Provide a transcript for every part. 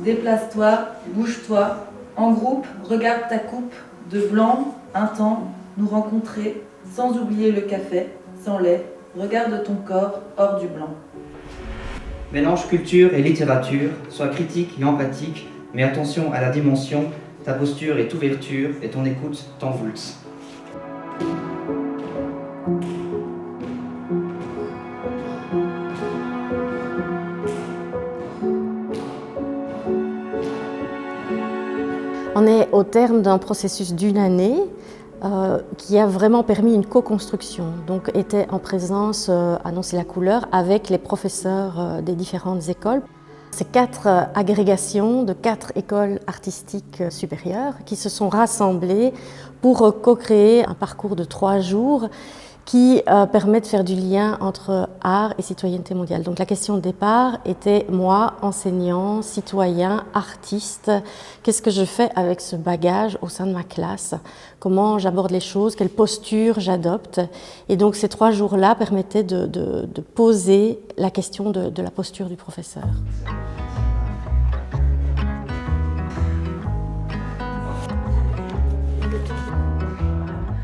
déplace-toi, bouge-toi, en groupe, regarde ta coupe, de blanc, un temps, nous rencontrer, sans oublier le café, sans lait, regarde ton corps hors du blanc. Mélange culture et littérature, sois critique et empathique, mais attention à la dimension, ta posture est ouverture et ton écoute t'envoûte. On est au terme d'un processus d'une année qui a vraiment permis une co-construction. Donc était en présence à Nancy-la-Couleur avec les professeurs des différentes écoles. C'est 4 agrégations de 4 écoles artistiques supérieures qui se sont rassemblées pour co-créer un parcours de 3 jours qui permet de faire du lien entre art et citoyenneté mondiale. Donc la question de départ était moi, enseignant, citoyen, artiste, qu'est-ce que je fais avec ce bagage au sein de ma classe? Comment j'aborde les choses? Quelle posture j'adopte? Et donc ces 3 jours-là permettaient de poser la question de la posture du professeur.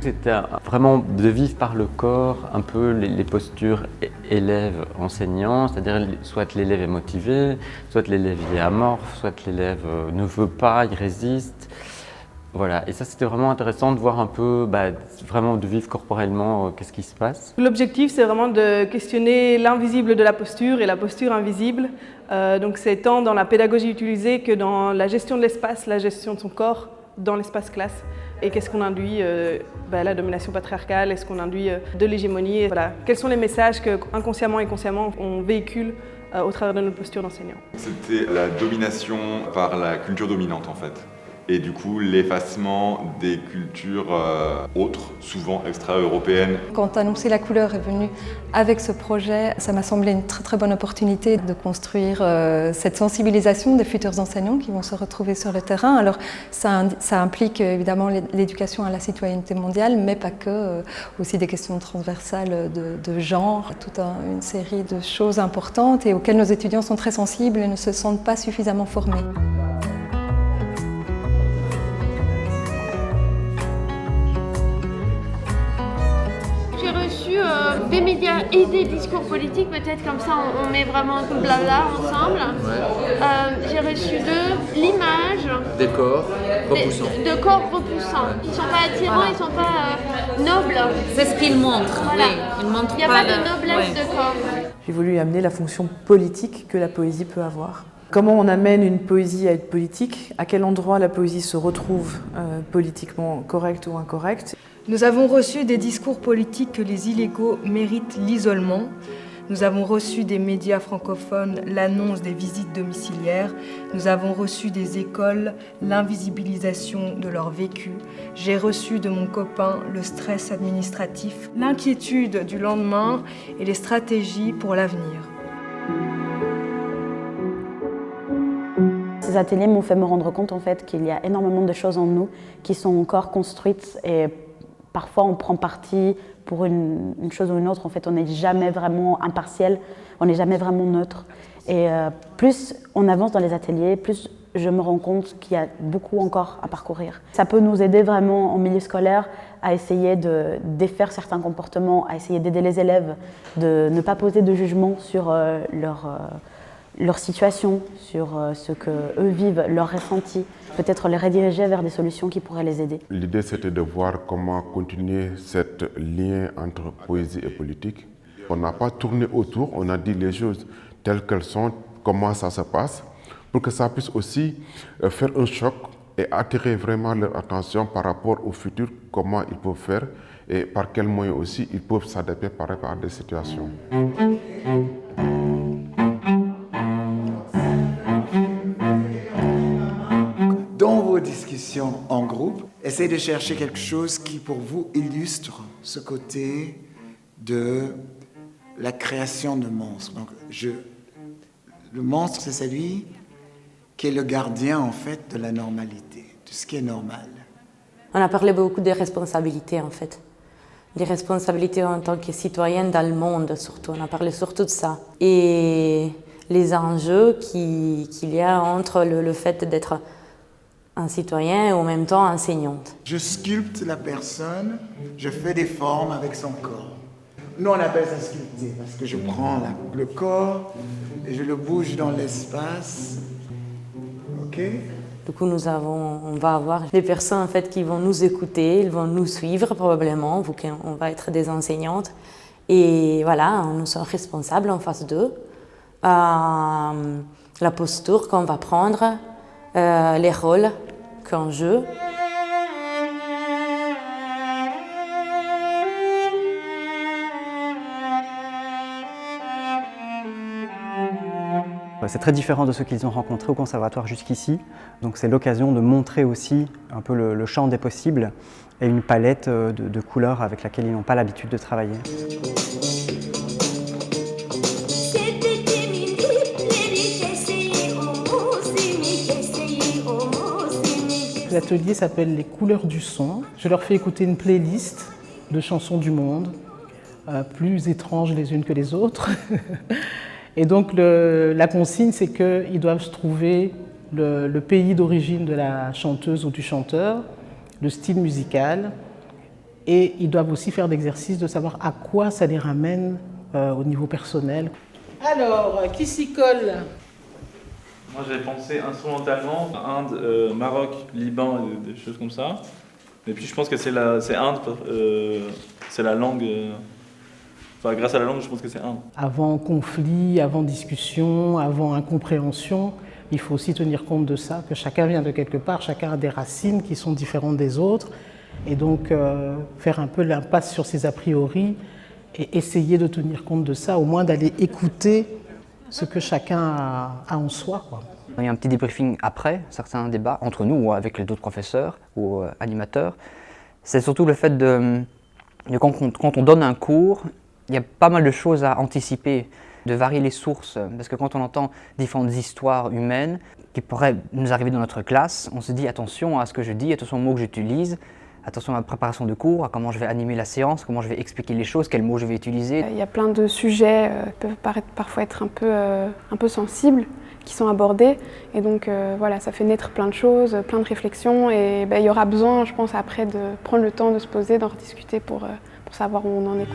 C'était vraiment de vivre par le corps un peu les postures élève-enseignant, c'est-à-dire soit l'élève est motivé, soit l'élève est amorphe, soit l'élève ne veut pas, il résiste. Voilà, et ça c'était vraiment intéressant de voir un peu, vraiment de vivre corporellement qu'est-ce qui se passe. L'objectif c'est vraiment de questionner l'invisible de la posture et la posture invisible. Donc c'est tant dans la pédagogie utilisée que dans la gestion de l'espace, la gestion de son corps dans l'espace classe. Et qu'est-ce qu'on induit la domination patriarcale, est-ce qu'on induit de l'hégémonie, voilà. Quels sont les messages que inconsciemment et consciemment on véhicule au travers de notre posture d'enseignant. C'était la domination par la culture dominante en fait. Et du coup l'effacement des cultures autres, souvent extra-européennes. Quand Nancy-la-Couleur est venue avec ce projet, ça m'a semblé une très très bonne opportunité de construire cette sensibilisation des futurs enseignants qui vont se retrouver sur le terrain. Alors ça implique évidemment l'éducation à la citoyenneté mondiale, mais pas que, aussi des questions transversales de genre, toute une série de choses importantes et auxquelles nos étudiants sont très sensibles et ne se sentent pas suffisamment formés. Des médias et des discours politiques, peut-être comme ça on met vraiment tout le blabla ensemble. J'ai reçu l'image des corps repoussants. De corps repoussants. Ils ne sont pas attirants, ils ne sont pas nobles. C'est ce qu'ils montrent. Voilà. Oui. Ils montrent il n'y a pas de noblesse de corps. J'ai voulu amener la fonction politique que la poésie peut avoir. Comment on amène une poésie à être politique? À quel endroit la poésie se retrouve politiquement correcte ou incorrecte? Nous avons reçu des discours politiques que les illégaux méritent l'isolement. Nous avons reçu des médias francophones l'annonce des visites domiciliaires. Nous avons reçu des écoles l'invisibilisation de leur vécu. J'ai reçu de mon copain le stress administratif, l'inquiétude du lendemain et les stratégies pour l'avenir. Ces ateliers m'ont fait me rendre compte en fait qu'il y a énormément de choses en nous qui sont encore construites et parfois on prend parti pour une chose ou une autre. En fait, on n'est jamais vraiment impartiel, on n'est jamais vraiment neutre. Et plus on avance dans les ateliers, plus je me rends compte qu'il y a beaucoup encore à parcourir. Ça peut nous aider vraiment en milieu scolaire à essayer de défaire certains comportements, à essayer d'aider les élèves, de ne pas poser de jugement sur leur situation, sur ce qu'eux vivent, leurs ressentis, peut-être les rediriger vers des solutions qui pourraient les aider. L'idée c'était de voir comment continuer ce lien entre poésie et politique. On n'a pas tourné autour, on a dit les choses telles qu'elles sont, comment ça se passe, pour que ça puisse aussi faire un choc et attirer vraiment leur attention par rapport au futur, comment ils peuvent faire et par quels moyens aussi ils peuvent s'adapter par rapport à des situations. Dans vos discussions en groupe, essayez de chercher quelque chose qui pour vous illustre ce côté de la création de monstres. Donc, le monstre, c'est celui qui est le gardien en fait de la normalité, de ce qui est normal. On a parlé beaucoup des responsabilités en fait. Des responsabilités en tant que citoyenne dans le monde surtout. On a parlé surtout de ça. Et les enjeux qu'il y a entre le fait d'être un citoyen et en même temps enseignante. Je sculpte la personne, je fais des formes avec son corps. Nous, on appelle ça sculpter, parce que je prends le corps et je le bouge dans l'espace. OK? Du coup, on va avoir des personnes en fait, qui vont nous écouter, ils vont nous suivre probablement, vu qu'on va être des enseignantes. Et voilà, nous sommes responsables en face d'eux. La posture qu'on va prendre, les rôles qu'on joue. C'est très différent de ceux qu'ils ont rencontrés au conservatoire jusqu'ici. Donc c'est l'occasion de montrer aussi un peu le champ des possibles et une palette de couleurs avec laquelle ils n'ont pas l'habitude de travailler. L'atelier s'appelle Les couleurs du son. Je leur fais écouter une playlist de chansons du monde, plus étranges les unes que les autres. Et donc la consigne, c'est qu'ils doivent trouver le pays d'origine de la chanteuse ou du chanteur, le style musical, et ils doivent aussi faire l'exercice de savoir à quoi ça les ramène au niveau personnel. Alors, qui s'y colle? Moi j'avais pensé instrumentalement, Inde, Maroc, Liban, et des choses comme ça. Et puis je pense que c'est Inde, c'est la langue. Enfin, grâce à la langue, je pense que c'est Inde. Avant conflit, avant discussion, avant incompréhension, il faut aussi tenir compte de ça, que chacun vient de quelque part, chacun a des racines qui sont différentes des autres. Et donc faire un peu l'impasse sur ses a priori et essayer de tenir compte de ça, au moins d'aller écouter ce que chacun a en soi, quoi. Il y a un petit débriefing après, certains débats, entre nous ou avec les autres professeurs ou animateurs. C'est surtout le fait quand on donne un cours, il y a pas mal de choses à anticiper, de varier les sources. Parce que quand on entend différentes histoires humaines qui pourraient nous arriver dans notre classe, on se dit attention à ce que je dis, attention aux mots que j'utilise, attention à ma préparation de cours, à comment je vais animer la séance, comment je vais expliquer les choses, quels mots je vais utiliser. Il y a plein de sujets qui peuvent parfois être un peu sensibles, qui sont abordés. Et donc voilà, ça fait naître plein de choses, plein de réflexions. Et il y aura besoin, je pense, après de prendre le temps de se poser, d'en rediscuter pour savoir où on en est.